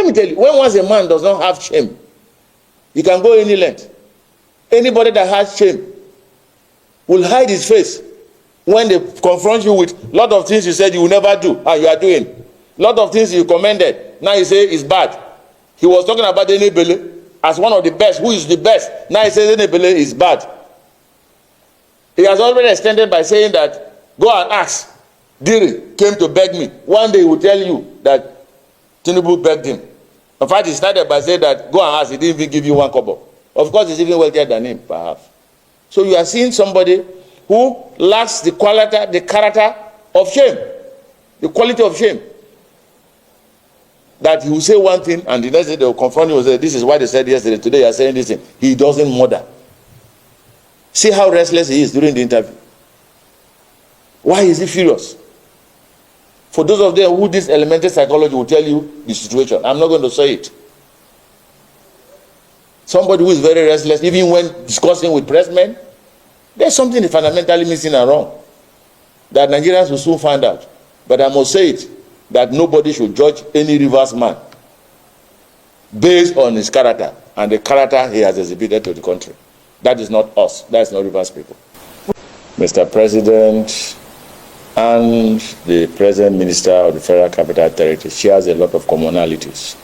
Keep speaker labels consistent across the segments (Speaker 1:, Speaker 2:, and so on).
Speaker 1: me tell you, when once a man does not have shame, he can go any length. Anybody that has shame will hide his face when they confront you with a lot of things you said you will never do and you are doing. A lot of things you commended, now you say it's bad. He was talking about Enebele as one of the best. Who is the best? Now he says Enebele is bad. He has already extended by saying that, go and ask. Diri came to beg me. One day he will tell you that Tinubu begged him. In fact, he started by saying that, go and ask, he didn't even give you 1 kobo. Of course, he's even wealthier than him, perhaps. So you are seeing somebody who lacks the quality, the character of shame, the quality of shame. That he will say one thing and the next day they will confront you and say, this is what they said yesterday, today you are saying this thing. He doesn't murder. See how restless he is during the interview. Why is he furious? For those of them who this elementary psychology will tell you the situation, I'm not going to say it. Somebody who is very restless, even when discussing with pressmen, there's something fundamentally missing and wrong that Nigerians will soon find out. But I must say it, that nobody should judge any Rivers man based on his character and the character he has exhibited to the country. That is not us. That is not Rivers people. Mr. President and the present Minister of the Federal Capital Territory shares a lot of commonalities,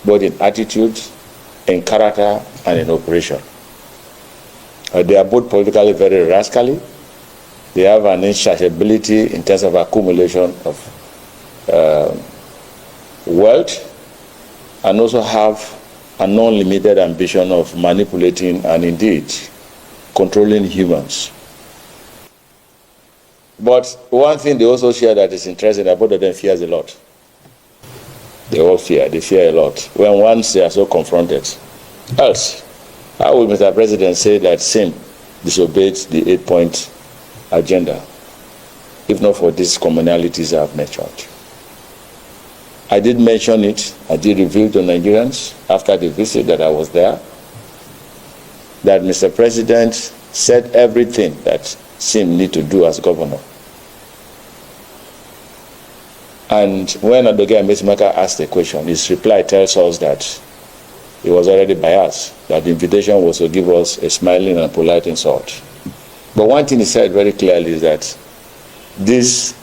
Speaker 1: both in attitude, in character, and in operation. They are both politically very rascally. They have an insatiability in terms of accumulation of wealth, and also have a non-limited ambition of manipulating and indeed controlling humans. But one thing they also share that is interesting, that both of them fears a lot. They all fear, they fear a lot. When once they are so confronted. Else, how will Mr. President say that SIM disobeyed the 8-point agenda, if not for these commonalities I have mentioned? I did mention it, I did reveal to Nigerians after the visit that I was there, that Mr. President said everything that SIM need to do as governor. And when Adoge Amesimaka asked the question, his reply tells us that he was already biased, that the invitation was to give us a smiling and polite insult. But one thing he said very clearly is that these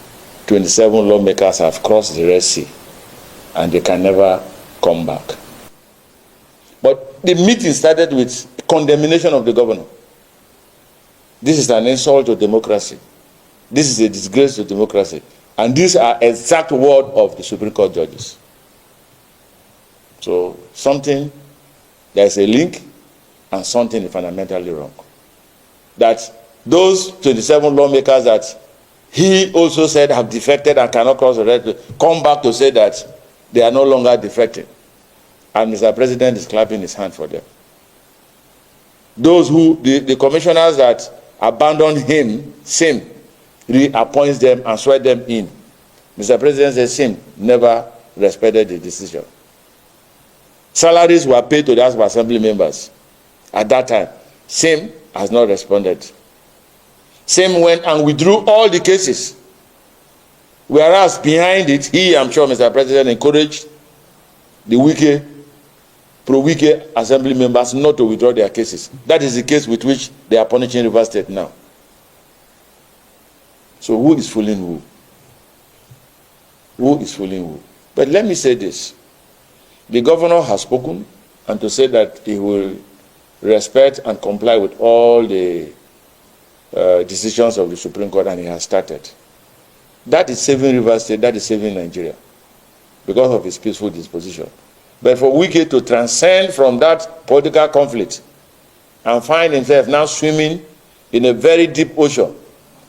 Speaker 1: 27 lawmakers have crossed the Red Sea and they can never come back. But the meeting started with condemnation of the governor. This is an insult to democracy. This is a disgrace to democracy. And these are exact words of the Supreme Court judges. So something, there's a link and something is fundamentally wrong. That those 27 lawmakers that he also said have defected and cannot cross the Red Sea come back to say that they are no longer defecting. And Mr. President is clapping his hand for them. Those who, the commissioners that abandoned him, SIM, reappoints them and swear them in. Mr. President says SIM never respected the decision. Salaries were paid to the House of Assembly members at that time. SIM has not responded. SIM went and withdrew all the cases. Whereas behind it, I'm sure Mr. President encouraged the Wike, pro-Wike assembly members not to withdraw their cases. That is the case with which they are punishing Rivers State now. So who is fooling who? Who is fooling who? But let me say this. The governor has spoken, and to say that he will respect and comply with all the decisions of the Supreme Court, and he has started. That is saving Rivers State, that is saving Nigeria, because of his peaceful disposition. But for Wike to transcend from that political conflict and find himself now swimming in a very deep ocean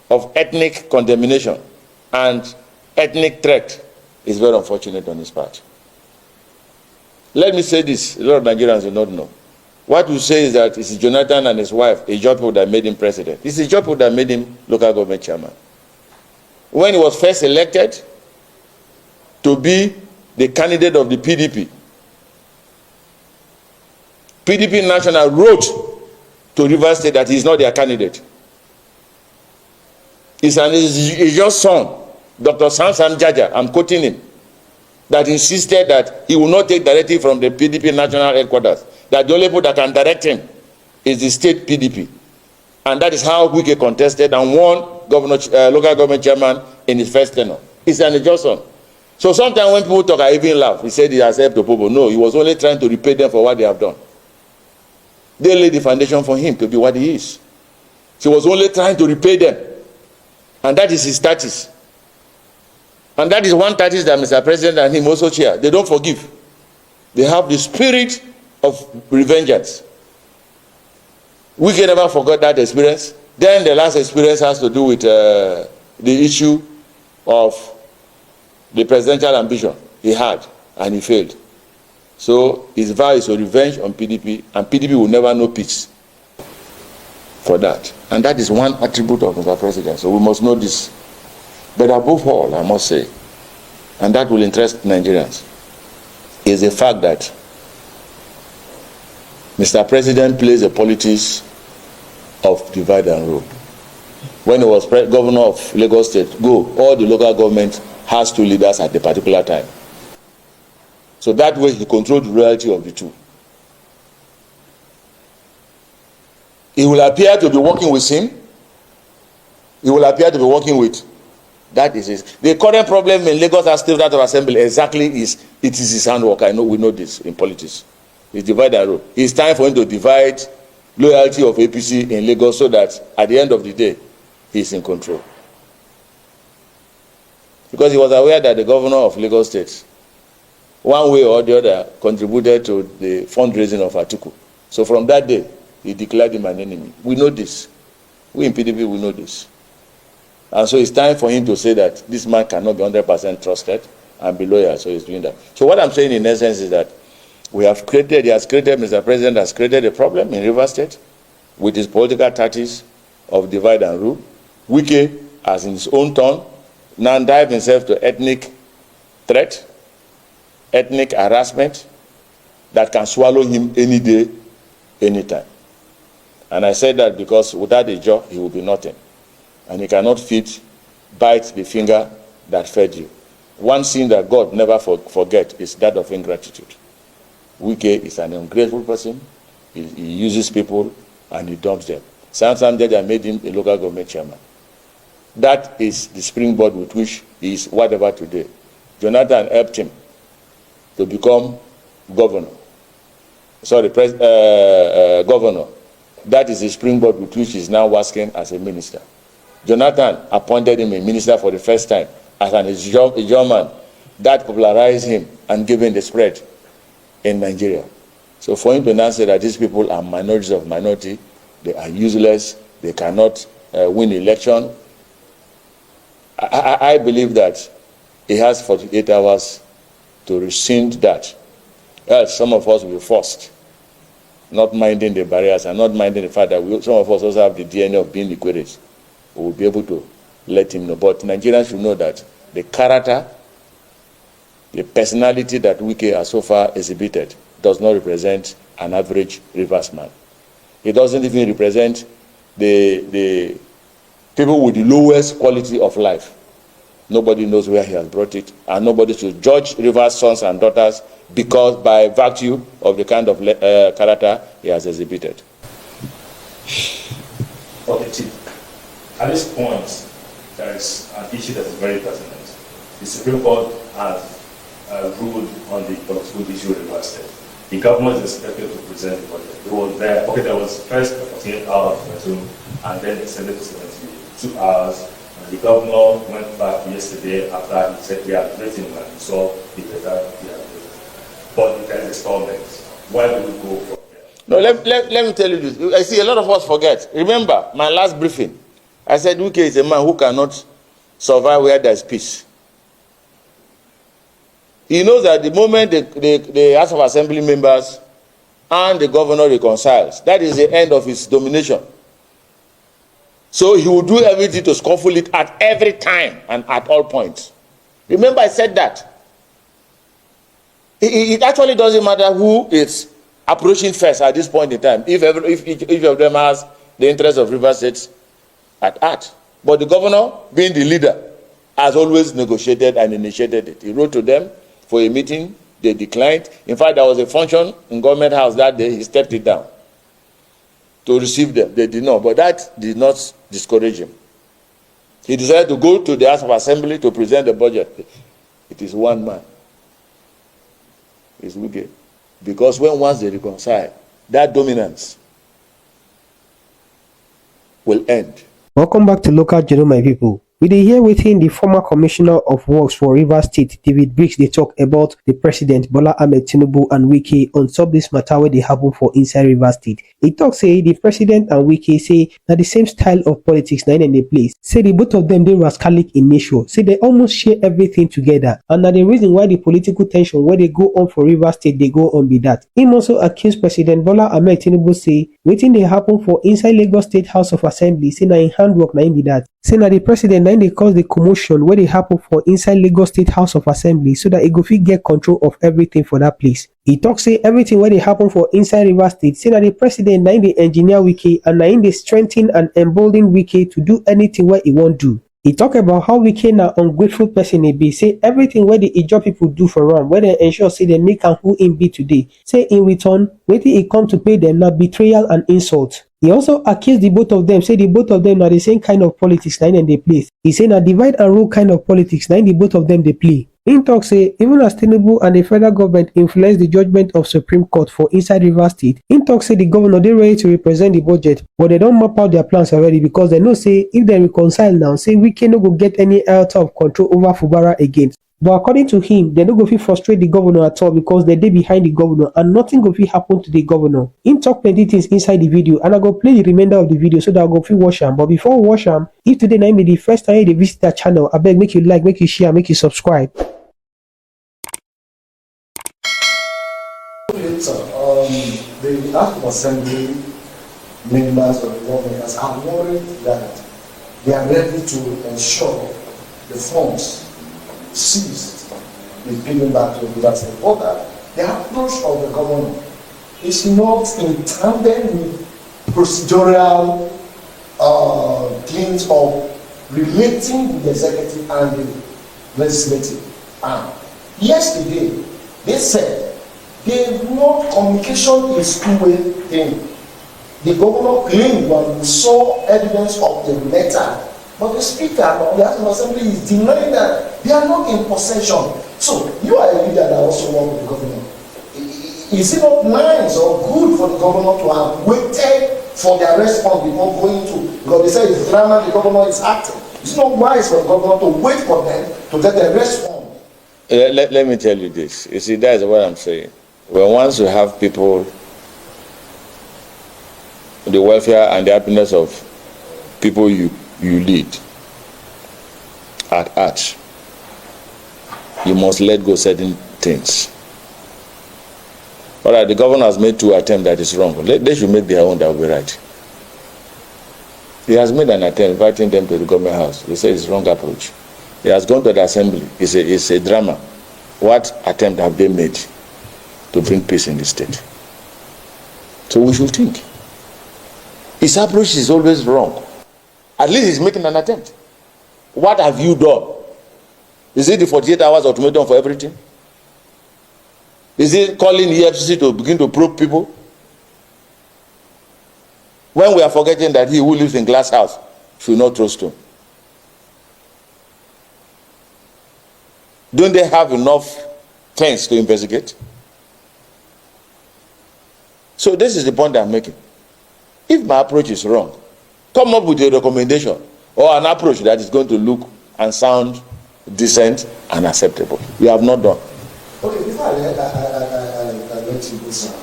Speaker 1: of ethnic condemnation and ethnic threat is very unfortunate on his part. Let me say this, a lot of Nigerians will not know. What we say is that it's Jonathan and his wife, Ejopo, that made him president. It's Ejopo that made him local government chairman. When he was first elected to be the candidate of the PDP, PDP National wrote to Rivers State that he is not their candidate. It's your son, Dr. Sam Jaja, I'm quoting him. that insisted that he will not take directive from the PDP national headquarters, that the only people that can direct him is the state PDP. And that is how Wike contested and won local government chairman in his first tenure. It's an Johnson. So sometimes when people talk, I even laugh. He said he has helped the people. No, he was only trying to repay them for what they have done. They laid the foundation for him to be what he is. He was only trying to repay them. And that is his status. And that is one status that Mr. President and him also share. They don't forgive. They have the spirit of revengeance. We can never forget that experience. Then the last experience has to do with the issue of the presidential ambition he had, and he failed. So his vow is a revenge on PDP, and PDP will never know peace for that. And that is one attribute of Mr. President. So we must know this. But above all, I must say, and that will interest Nigerians, is the fact that Mr. President plays the politics of divide and rule. When he was governor of Lagos State, all the local government has two leaders at a particular time. So that way he controlled the reality of the two. He will appear to be working with him. He will appear to be working with. That is it. The current problem in Lagos State of Assembly exactly is his handwork. I know we know this in politics. It's divide and rule. It's time for him to divide loyalty of APC in Lagos so that at the end of the day, he's in control. Because he was aware that the governor of Lagos State, one way or the other, contributed to the fundraising of Atiku. So from that day, he declared him an enemy. We know this. We in PDP, we know this. And so it's time for him to say that this man cannot be 100% trusted and be loyal, so he's doing that. So what I'm saying in essence is that Mr. President has created a problem in Rivers State with his political tactics of divide and rule. Wike, as in his own turn, now dive himself to ethnic threat, ethnic harassment that can swallow him any day, anytime. And I said that because without a jaw, he will be nothing. And he cannot bite the finger that fed you. One sin that God never forget is that of ingratitude. Wike is an ungrateful person. He uses people and he dumps them. Sometimes they made him a local government chairman. That is the springboard with which he is whatever today. Jonathan helped him to become governor. Governor. That is the springboard with which he is now working as a minister. Jonathan appointed him a minister for the first time as a German. That popularized him and gave him the spread in Nigeria. So for him to now say that these people are minorities of minority, they are useless, they cannot win election, I believe that he has 48 hours to rescind that. Else some of us will be forced, not minding the barriers and not minding the fact that some of us also have the DNA of being liquidated. We will be able to let him know. But Nigerians should know that the character, the personality that Wike has so far exhibited does not represent an average Rivers man. It doesn't even represent the people with the lowest quality of life. Nobody knows where he has brought it, and nobody should judge Rivers' sons and daughters because by virtue of the kind of character he has exhibited.
Speaker 2: Okay, at this point, there is an issue that is very pertinent. The Supreme Court has ruled on the political issue in Rivers State. The government is expected to present the budget. It was there. Okay, there was first 48 hours and then extended to 72 hours. And the governor went back yesterday after he said he had written and he saw the letter he had written. But there is installments. Where do we go from there?
Speaker 1: No, let me tell you this. I see a lot of us forget. Remember my last briefing. I said Wike is a man who cannot survive where there is peace. He knows that the moment the House of Assembly members and the governor reconciles, that is the end of his domination. So he will do everything to scuffle it at every time and at all points. Remember I said that. It actually doesn't matter who is approaching first at this point in time, if each of them has the interest of Rivers State at heart. But the governor, being the leader, has always negotiated and initiated it. He wrote to them for a meeting. They declined. In fact, there was a function in Government House that day. He stepped it down to receive them. They did not, but that did not discourage him. He decided to go to the House of Assembly to present the budget. It is one man. It's Wike. Because once they reconcile, that dominance will end.
Speaker 3: Welcome back to Local Journal, my people. We dey hear wetin the former commissioner of works for Rivers State, David Briggs, dey talk about the president Bola Ahmed Tinubu and Wike on top this matter wey dey happen for inside Rivers State. He talk say the president and Wike say na the same style of politics na in dey place. Say the both of them dey rascalic in nature. Say they almost share everything together, and na the reason why the political tension wey dey go on for Rivers State dey go on be that. Him also accuse President Bola Ahmed Tinubu say wetin dey happen for inside Lagos State House of Assembly say na im handwork na im be that. Say na the president na im dey cause the commotion wey dey happen for inside Lagos State House of Assembly so that e go fit get control of everything for that place. He talk say everything wey dey happen for inside Rivers State say na the president na im dey engineer Wike and na im dey strengthen and embolden Wike to do anything wey he wan do. He talk about how Wike na ungrateful person e be. Say everything wey the Ijaw people do for am, wey dem ensure say dem make am who im be today. Say in return, wetin e come to pay dem na betrayal and insult. He also accused the both of them, say the both of them na the same kind of politics na in dey play. He say na divide and rule kind of politics na in the both of them dey play. Him talk say even as Tinubu and the federal government influence the judgment of Supreme Court for inside Rivers State, him talk say the governor dey ready to represent the budget, but they don map out their plans already because they know say if they reconcile now, say Wike no go get any iota of control over Fubara again. But according to him, they no go fit frustrate the governor at all because they dey behind the governor and nothing go fit happen to the governor. Him talk plenty things inside the video and I go play the remainder of the video so that I go fit watch am. But before we watch am, if today na be the first time you visit that channel, abeg make you like, make you share, make you subscribe.
Speaker 4: The House of Assembly members of the government are worried that they are ready to ensure the funds seized is given back to the Rivers State. But the approach of the governor is not in tandem with procedural things of relating the executive and the legislative arm. Yesterday, they said communication is two-way thing. The governor claimed when we saw evidence of the letter, but the speaker of the House of Assembly is denying that they are not in possession. So you are a leader that also work with the governor. Is it not nice or good for the governor to have waited for their response before going to? Because they say it's drama, the governor is acting. It's not wise for the governor to wait for them to get a response.
Speaker 1: Let me tell you this. You see, that is what I'm saying. Well, once you have people, the welfare and the happiness of people you lead at heart, you must let go certain things. All right, the governor has made 2 attempts that is wrong. They should make their own that will be right. He has made an attempt inviting them to the government house. He said it's wrong approach. He has gone to the assembly. It's a drama. What attempt have they made to bring peace in the state? So we should think. His approach is always wrong. At least he's making an attempt. What have you done? Is it the 48 hours ultimatum for everything? Is it calling EFCC to begin to probe people? When we are forgetting that he who lives in glass house should not throw stone. Don't they have enough things to investigate? So this is the point I'm making. If my approach is wrong, come up with a recommendation or an approach that is going to look and sound decent and acceptable. We have not done.
Speaker 4: Okay, before I let you go, sir,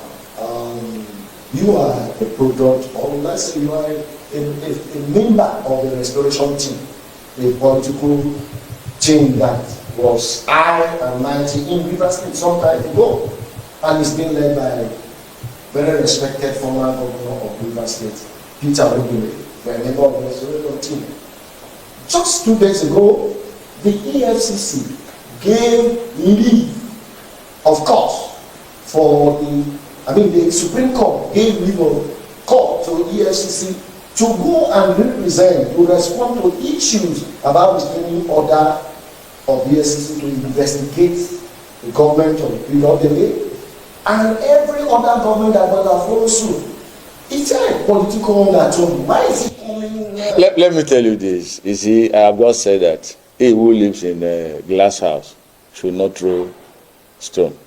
Speaker 4: you are a product, or let's say you are a member of the restoration team, a political team that was high and mighty in Rivers State some time ago, and it's been led by very respected former governor of Rivers State, Peter Obi, a member of the restoration team. Just 2 days ago, the EFCC gave leave, of course, for the Supreme Court gave leave of court to EFCC to go and represent, to respond to issues about the standing order of the EFCC to investigate the government of PWA, and every other government that will follow suit. It's a political undertone. Why is it coming?
Speaker 1: Let me tell you this. You see, I have just said that he who lives in a glass house should not throw stone.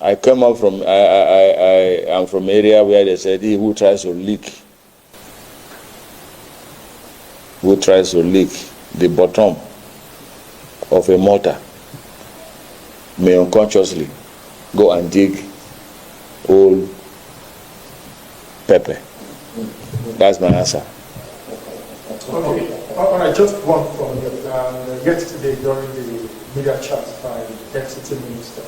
Speaker 1: I come up from, I am from area where they said he who tries to leak the bottom of a mortar may unconsciously go and dig old pepper. That's my answer.
Speaker 5: Okay. All right, just one from yesterday during the media chat by the Deputy Minister.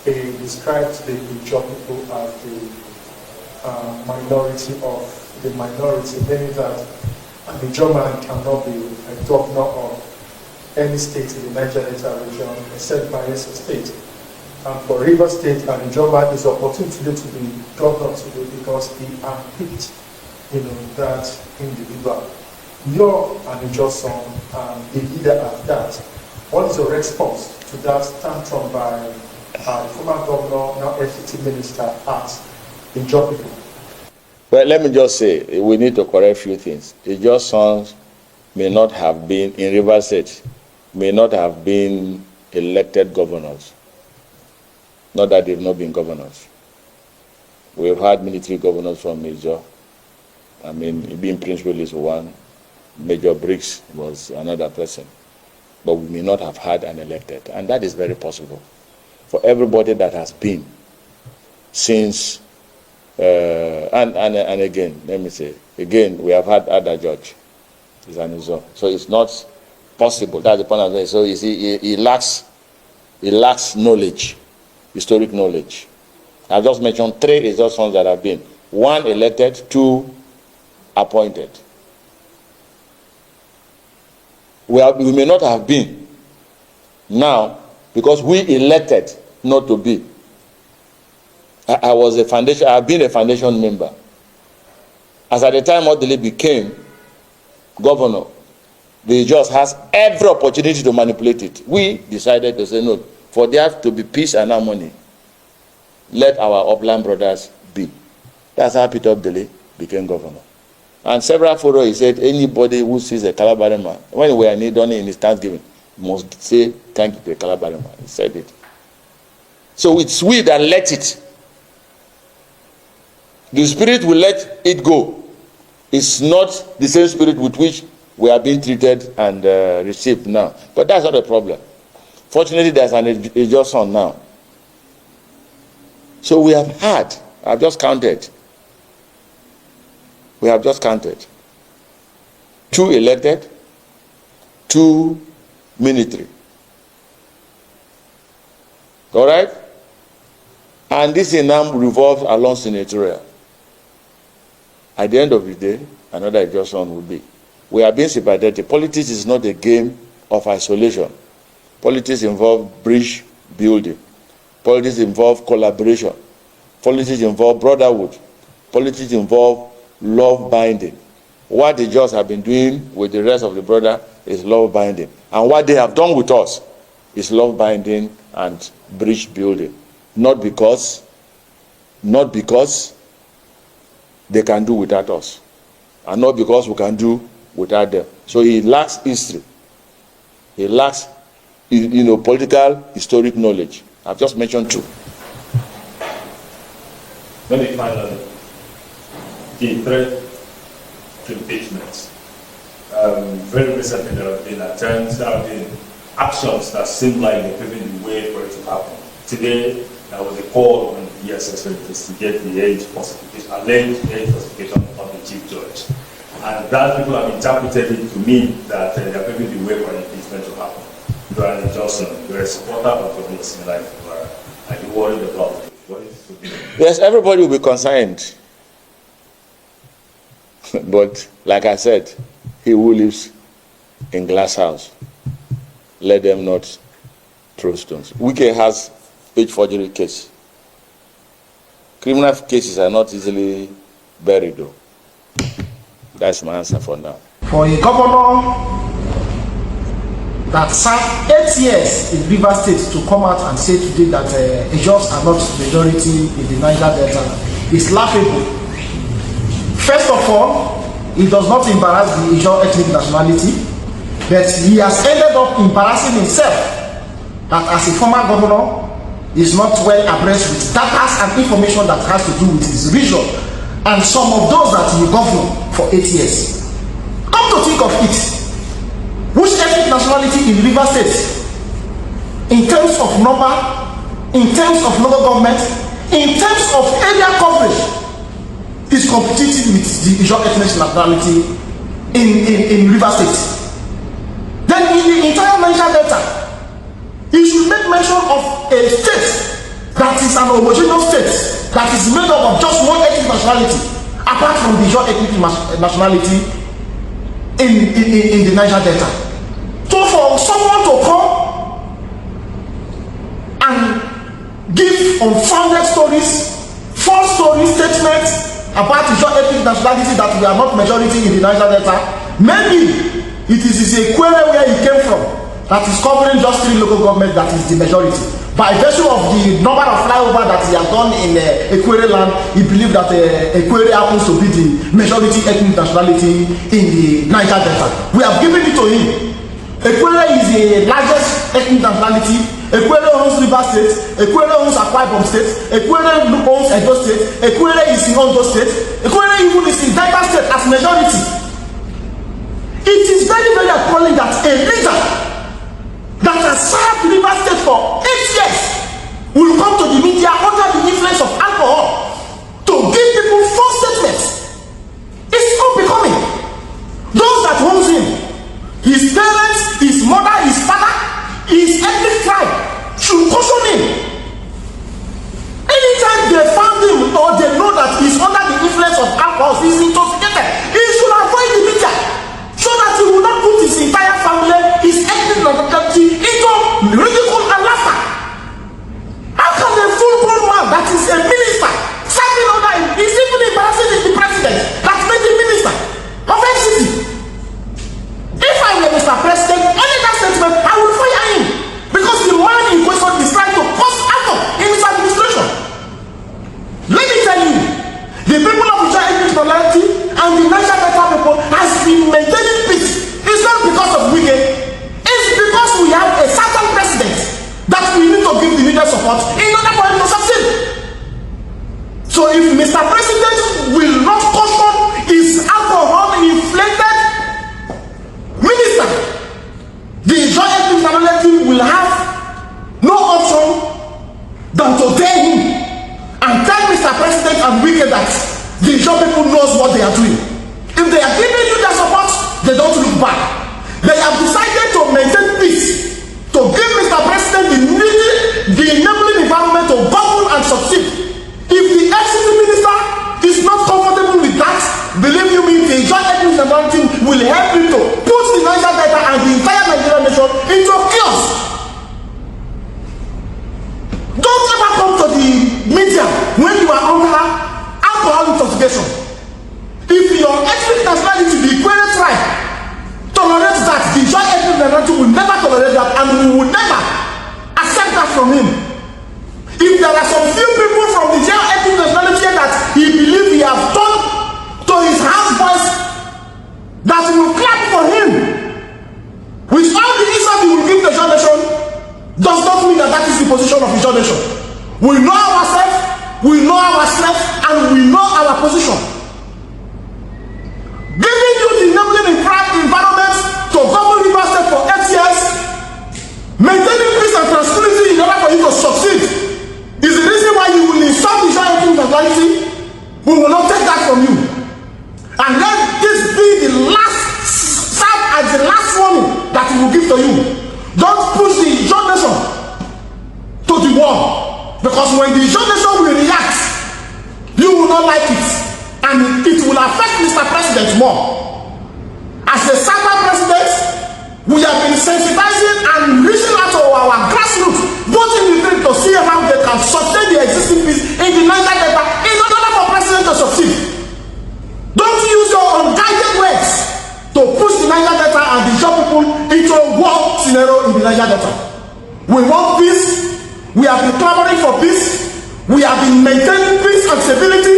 Speaker 5: He described the Ijaw people as the minority of the minority, meaning that an Ijaw man cannot be a governor of any state in the Niger Delta region except Bayelsa State. And for Rivers State, an Ijaw man is opportune today to be governor today because he unpicked, that individual. You're an Ijaw son and a leader at that. What is your response to that tantrum by the former governor, now FCT minister, at Ijaw people?
Speaker 1: Well, let me just say, we need to correct a few things. Ijaw sons may not have been, in Rivers State, may not have been elected governors. Not that they've not been governors. We've had military governors from Ijaw. I mean, being principal is one. Major Briggs was another person. But we may not have had an elected. And that is very possible. For everybody that has been since, and again, let me say, again, we have had other judge. He's an Ijaw. So it's not possible. That's the point I'm saying. So you see, he lacks knowledge, historic knowledge. I've just mentioned 3 Ijaw sons that have been. 1 elected, 2 appointed. We may not have been now because we elected not to be. I've been a foundation member. As at the time Odili became governor, the just has every opportunity to manipulate it. We decided to say no. For there to be peace and harmony, let our upland brothers be. That's how Peter Odili became governor. And several photos, he said, anybody who sees a Calabari man, when we are done in his Thanksgiving, must say thank you to a Calabari man. He said it. So it's we that let it. The spirit will let it go. It's not the same spirit with which we are being treated and received now. But that's not a problem. Fortunately, there's an Ijaw son now. So we have had, I've just counted. We have just counted 2 elected, 2 military. All right? And this now revolves along senatorial. At the end of the day, another Ijaw son will be. We are being sympathetic. Politics is not a game of isolation. Politics involve bridge building. Politics involve collaboration. Politics involve brotherhood. Politics involve love binding. What the Ijaws have been doing with the rest of the brother is love binding. And what they have done with us is love binding and bridge building. Not because they can do without us. And not because we can do without them. So he lacks history. He lacks, political, historic knowledge. I've just mentioned 2.
Speaker 2: Let me finally, the threat to impeachment. Very recently there have been attempts, there have been actions that seem like they're paving the way for it to happen. Today, there was a call on the ESS to investigate the alleged age falsification of the chief judge. And that people have interpreted it to mean that they're paving the way for impeachment to happen. Brian Johnson, you're a supporter of the rules in life. Are you worried about it? What is it?
Speaker 1: Yes, everybody will be concerned. But like I said, he who lives in glass house, let them not throw stones. Wike has page forgery case. Criminal cases are not easily buried though. That's my answer for now.
Speaker 5: For a governor
Speaker 6: that served 8 years in Rivers State to come out and say today that Ijos are not majority in the Niger Delta is laughable. First of all, it does not embarrass the Ijaw ethnic nationality, but he has ended up embarrassing himself that as a former governor is not well abreast with data and information that has to do with his region and some of those that he governed for 8 years. Come to think of it, which ethnic nationality in Rivers State, in terms of number, in terms of local government, in terms of area coverage, is competing with the Ijaw ethnic nationality in Rivers State? Then in the entire Niger Delta, you should make mention of a state that is an homogeneous state that is made up of just one ethnic nationality, apart from the Ijaw ethnic nationality in the Niger Delta. So for someone to come and give unfounded stories, false story statements about the ethnic nationality that we are not majority in the Niger Delta, maybe it is a query where he came from that is covering just 3 local governments that is the majority. By virtue of the number of flyover that he has done in Equere land, he believes that Equere happens to be the majority ethnic nationality in the Niger Delta. We have given it to him. Equere is the largest ethnic nationality. Equere owns Rivers State, Equere owns Akwa Ibom State, Equere owns Edo State, Equere is in Ondo State, Equere even is in Delta State as majority. It is very, very appalling that a leader that has served Rivers State for 8 years will come to the media under the influence of alcohol to give people false statements. It's unbecoming. Those that owns him, his parents, his mother, his father, his ethnic tribe should caution him. Anytime they found him or they know that he's under the influence of alcohol, he's intoxicated, he should avoid the media so that he will not put his entire family, his ethnic nationality into ridicule and laughter. How can a full-grown man that is a minister serving under him is even embarrassing the president that made him minister of FCT? If I were Mr. President, any that statement, I will fire him because the man in question is trying to cause havoc in his administration. Let me tell you, the people of Ijaw ethnic nationality and the Niger Delta people has been maintaining peace. It's not because of Wike. It's because we have a certain president that we need to give the needed support in order for him to succeed. So if Mr. President will not caution his alcohol-inflated minister, the Ijaw ethnic nationality will have no option than to dare him and tell Mr. President and Wike that the Ijaw people knows what they are doing. If they are giving you their support, they don't look back. They have decided to maintain peace, to give Mr. President the enabling environment to govern and succeed. If the FCT minister is not comfortable with that, believe you me, the Ijaw ethnic nationality will help him to put the Niger Delta and the entire Nigerian nation into chaos. Don't ever come to the media when you are under alcohol intoxication. If your ethnic nationality, the Equere tribe, tolerates that, the Ijaw ethnic nationality will never tolerate that, and we will never accept that from him. If there are some few people from the Ijaw ethnic nationality that he believes he has done to his house voice that will clap for him, with all the insult he will give the Ijaw nation, does not mean that that is the position of the Ijaw nation. We know ourselves, and we know our position. Giving you the enabling environment to govern Rivers State for 8 years, maintaining peace and tranquility in order for you to succeed, is the reason why you will insult the Ijaw ethnic nationality. We will not take that from you. And let this be the last, serve as the last warning that we will give to you. Don't push the Ijaw nation to the wall, because when the Ijaw nation will react, you will not like it, and it will affect Mr. President more. As a cyber president, we have been sensitizing and reaching out to our grassroots, both in the field to see how they can sustain the existing peace in the Niger Delta in order for President to succeed. Don't use your unguided words to push the Niger Delta and the Ijaw people into a war scenario We have been clamoring for peace. We have been maintaining peace and stability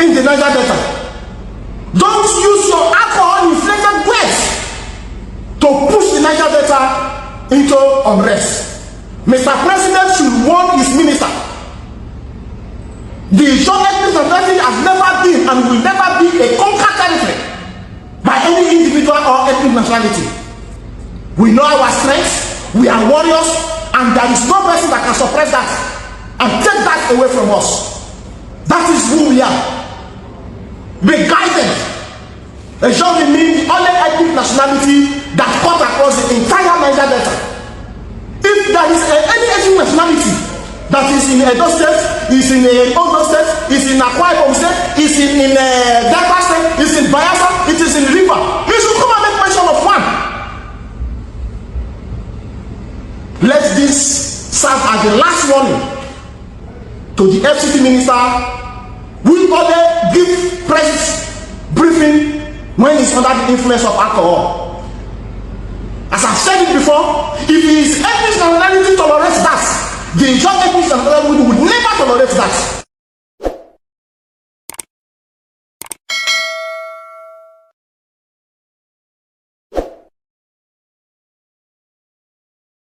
Speaker 6: in the Niger Delta. Don't use your alcohol-inflated words to push the Niger Delta into unrest. Mr. President should warn his minister. The ethnic nationality has never been and will never be a conquered territory by any individual or ethnic nationality. We know our strengths, we are warriors, and there is no person that can suppress that and take that away from us. That is who we are. Be guided. It shall mean the only ethnic nationality that cut across the entire Niger Delta. If there is any ethnic nationality that is in Edo State, is in Ondo State, is in Akwa Ibom State, is in Delta State, is in Bayelsa, it is in River, you should come and make mention of one. Let this serve as the last warning to the FCT minister who only give press briefing when he's under the influence of alcohol. As I've said it before, if his ethnic nationality tolerates that, the John ethnic nationality would never tolerate that.